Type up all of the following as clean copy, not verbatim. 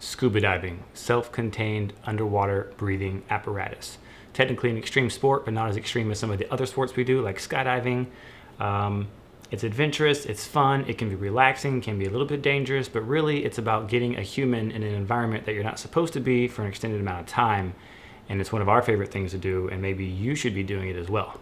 Scuba diving, self-contained underwater breathing apparatus. Technically an extreme sport, but not as extreme as some of the other sports we do, like skydiving. It's adventurous, it's fun, it can be relaxing, can be a little bit dangerous, but really it's about getting a human in an environment that you're not supposed to be for an extended amount of time. And it's one of our favorite things to do, and maybe you should be doing it as well.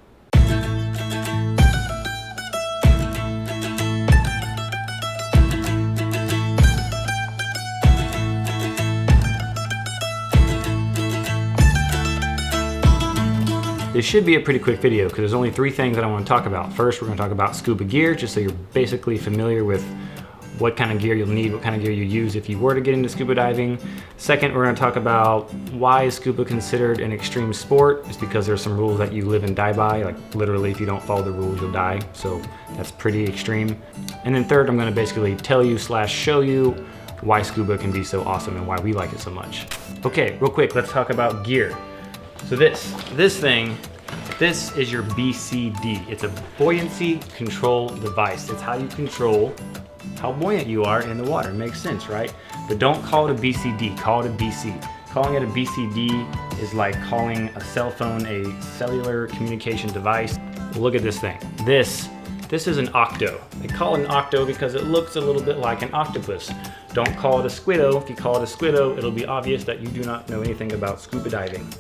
This should be a pretty quick video because there's only 3 things that I want to talk about. First, we're going to talk about scuba gear, just so you're basically familiar with what kind of gear you'll need, what kind of gear you use if you were to get into scuba diving. Second, we're going to talk about why is scuba considered an extreme sport. It's because there's some rules that you live and die by, like literally if you don't follow the rules, you'll die. So that's pretty extreme. And then third, I'm going to basically tell you / show you why scuba can be so awesome and why we like it so much. Okay, real quick, let's talk about gear. So this is your BCD. It's a buoyancy control device. It's how you control how buoyant you are in the water. It makes sense, right? But don't call it a BCD, call it a BC. Calling it a BCD is like calling a cell phone a cellular communication device. Look at this thing. This is an octo. They call it an octo because it looks a little bit like an octopus. Don't call it a squiddo. If you call it a squiddo, it'll be obvious that you do not know anything about scuba diving.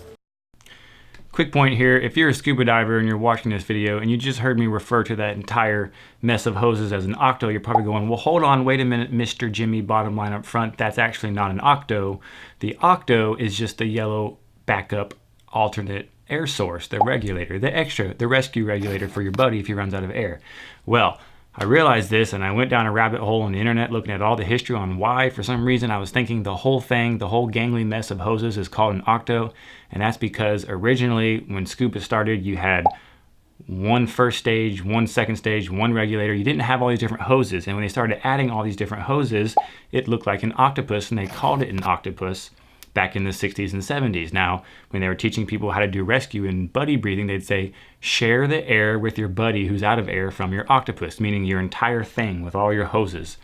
Quick point here, if you're a scuba diver and you're watching this video and you just heard me refer to that entire mess of hoses as an octo, you're probably going, well, hold on, wait a minute, Mr. Jimmy bottom line up front, that's actually not an octo. The octo is just the yellow backup alternate air source, the regulator, the rescue regulator for your buddy if he runs out of air. Well, I realized this and I went down a rabbit hole on the internet looking at all the history on why. For some reason I was thinking the whole thing, the whole gangly mess of hoses is called an octo. And that's because originally when scuba started, you had one first stage, one second stage, one regulator. You didn't have all these different hoses. And when they started adding all these different hoses, it looked like an octopus and they called it an octopus back in the 60s and 70s. Now, when they were teaching people how to do rescue and buddy breathing, they'd say, share the air with your buddy who's out of air from your octopus, meaning your entire thing with all your hoses.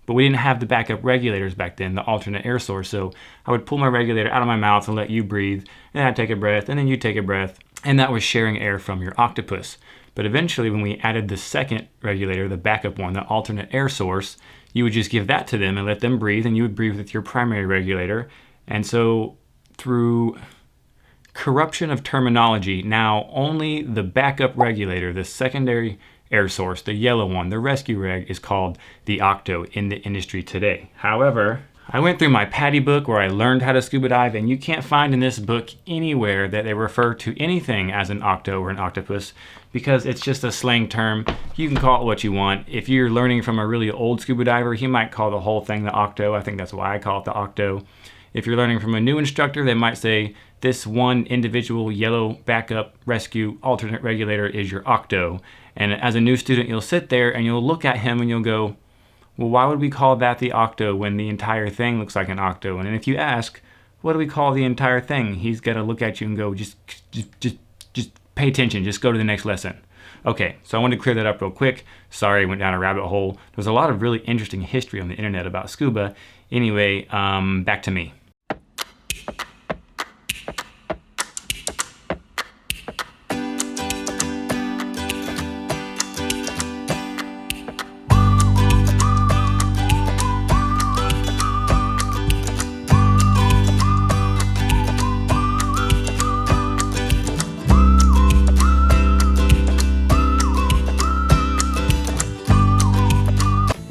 But we didn't have the backup regulators back then, the alternate air source. So I would pull my regulator out of my mouth and let you breathe, and I'd take a breath, and then you take a breath, and that was sharing air from your octopus. But eventually when we added the second regulator, the backup one, the alternate air source, you would just give that to them and let them breathe, and you would breathe with your primary regulator. And so through corruption of terminology, now only the backup regulator, the secondary air source, the yellow one, the rescue reg, is called the octo in the industry today. However, I went through my PADI book where I learned how to scuba dive, and you can't find in this book anywhere that they refer to anything as an octo or an octopus because it's just a slang term. You can call it what you want. If you're learning from a really old scuba diver, he might call the whole thing the octo. I think that's why I call it the octo. If you're learning from a new instructor, they might say this one individual yellow backup rescue alternate regulator is your octo. And as a new student, you'll sit there and you'll look at him and you'll go, well, why would we call that the octo when the entire thing looks like an octo? And if you ask, what do we call the entire thing? He's got to look at you and go, just pay attention, just go to the next lesson. Okay, so I wanted to clear that up real quick. Sorry, I went down a rabbit hole. There's a lot of really interesting history on the internet about scuba. Anyway, back to me.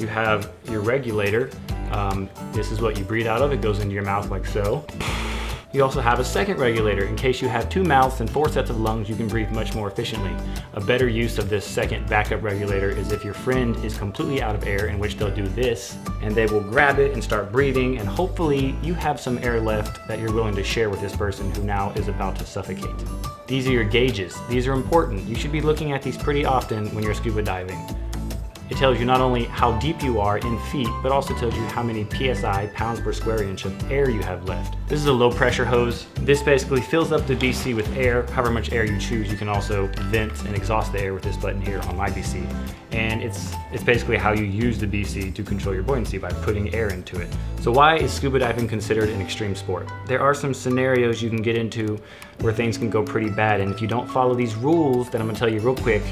Have your regulator. This is what you breathe out of. It goes into your mouth like so. You also have a second regulator. In case you have 2 mouths and 4 sets of lungs, you can breathe much more efficiently. A better use of this second backup regulator is if your friend is completely out of air, in which they'll do this, and they will grab it and start breathing, and hopefully you have some air left that you're willing to share with this person who now is about to suffocate. These are your gauges. These are important. You should be looking at these pretty often when you're scuba diving. It tells you not only how deep you are in feet, but also tells you how many PSI, pounds per square inch of air you have left. This is a low pressure hose. This basically fills up the BC with air, however much air you choose. You can also vent and exhaust the air with this button here on my BC. And it's basically how you use the BC to control your buoyancy, by putting air into it. So why is scuba diving considered an extreme sport? There are some scenarios you can get into where things can go pretty bad, and if you don't follow these rules that I'm gonna tell you real quick,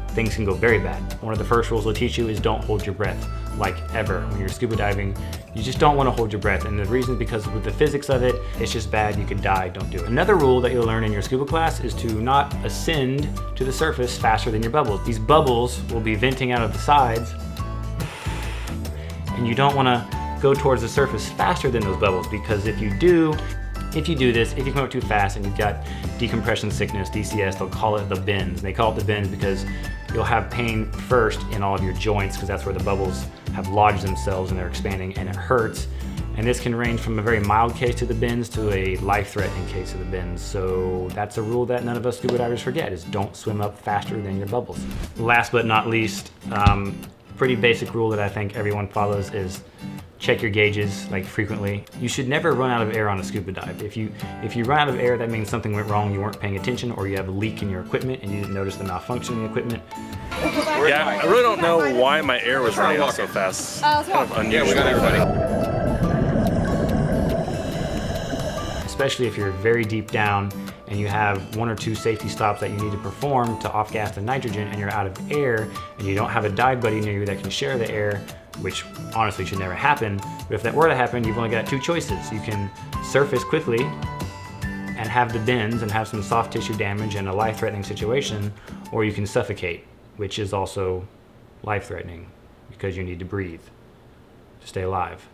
things can go very bad. One of the first rules they'll teach you is don't hold your breath, like ever. When you're scuba diving, you just don't want to hold your breath, and the reason is because with the physics of it, it's just bad, you could die, don't do it. Another rule that you'll learn in your scuba class is to not ascend to the surface faster than your bubbles. These bubbles will be venting out of the sides, and you don't want to go towards the surface faster than those bubbles, because if you do this, if you come up too fast and you've got decompression sickness, DCS, they'll call it the bends. They call it the bends because you'll have pain first in all of your joints, because that's where the bubbles have lodged themselves and they're expanding, and it hurts. And this can range from a very mild case to the bends to a life-threatening case of the bends. So that's a rule that none of us scuba divers forget, is don't swim up faster than your bubbles. Last but not least, pretty basic rule that I think everyone follows is check your gauges like frequently. You should never run out of air on a scuba dive. If you run out of air, that means something went wrong, you weren't paying attention, or you have a leak in your equipment and you didn't notice the malfunction in the equipment. Yeah, I really don't know why my air was running out so fast. It's kind of unusual. Yeah, we got everybody. Especially if you're very deep down and you have 1 or 2 safety stops that you need to perform to off-gas the nitrogen, and you're out of air and you don't have a dive buddy near you that can share the air, which honestly should never happen. But if that were to happen, you've only got 2 choices. You can surface quickly and have the bends and have some soft tissue damage and a life-threatening situation, or you can suffocate, which is also life-threatening because you need to breathe to stay alive.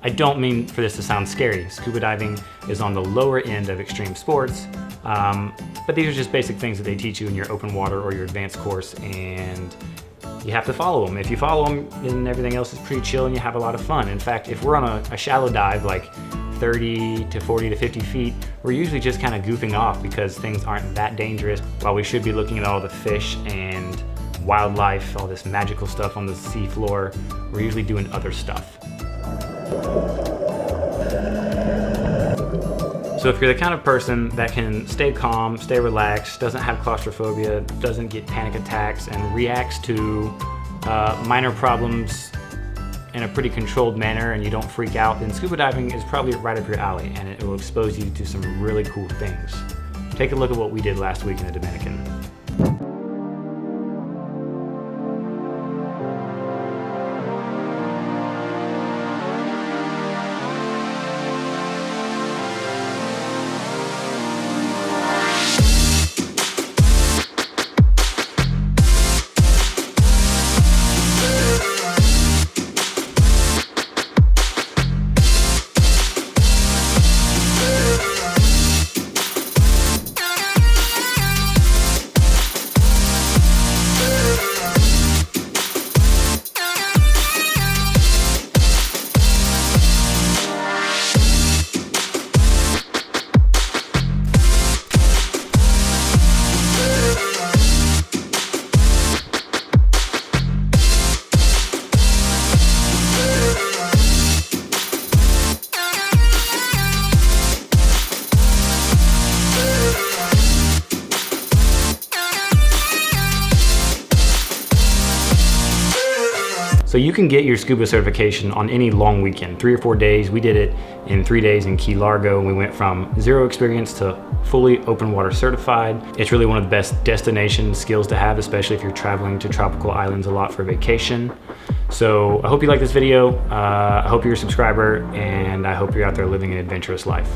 I don't mean for this to sound scary. Scuba diving is on the lower end of extreme sports, but these are just basic things that they teach you in your open water or your advanced course, and you have to follow them. If you follow them, then everything else is pretty chill and you have a lot of fun. In fact, if we're on a shallow dive, like 30 to 40 to 50 feet, we're usually just kind of goofing off because things aren't that dangerous, while we should be looking at all the fish and wildlife, all this magical stuff on the sea floor. We're usually doing other stuff. So if you're the kind of person that can stay calm, stay relaxed, doesn't have claustrophobia, doesn't get panic attacks, and reacts to minor problems in a pretty controlled manner, and you don't freak out, then scuba diving is probably right up your alley, and it will expose you to some really cool things. Take a look at what we did last week in the Dominican. So you can get your scuba certification on any long weekend, 3 or 4 days. We did it in 3 days in Key Largo. We went from 0 experience to fully open water certified. It's really one of the best destination skills to have, especially if you're traveling to tropical islands a lot for vacation. So I hope you like this video. I hope you're a subscriber, and I hope you're out there living an adventurous life.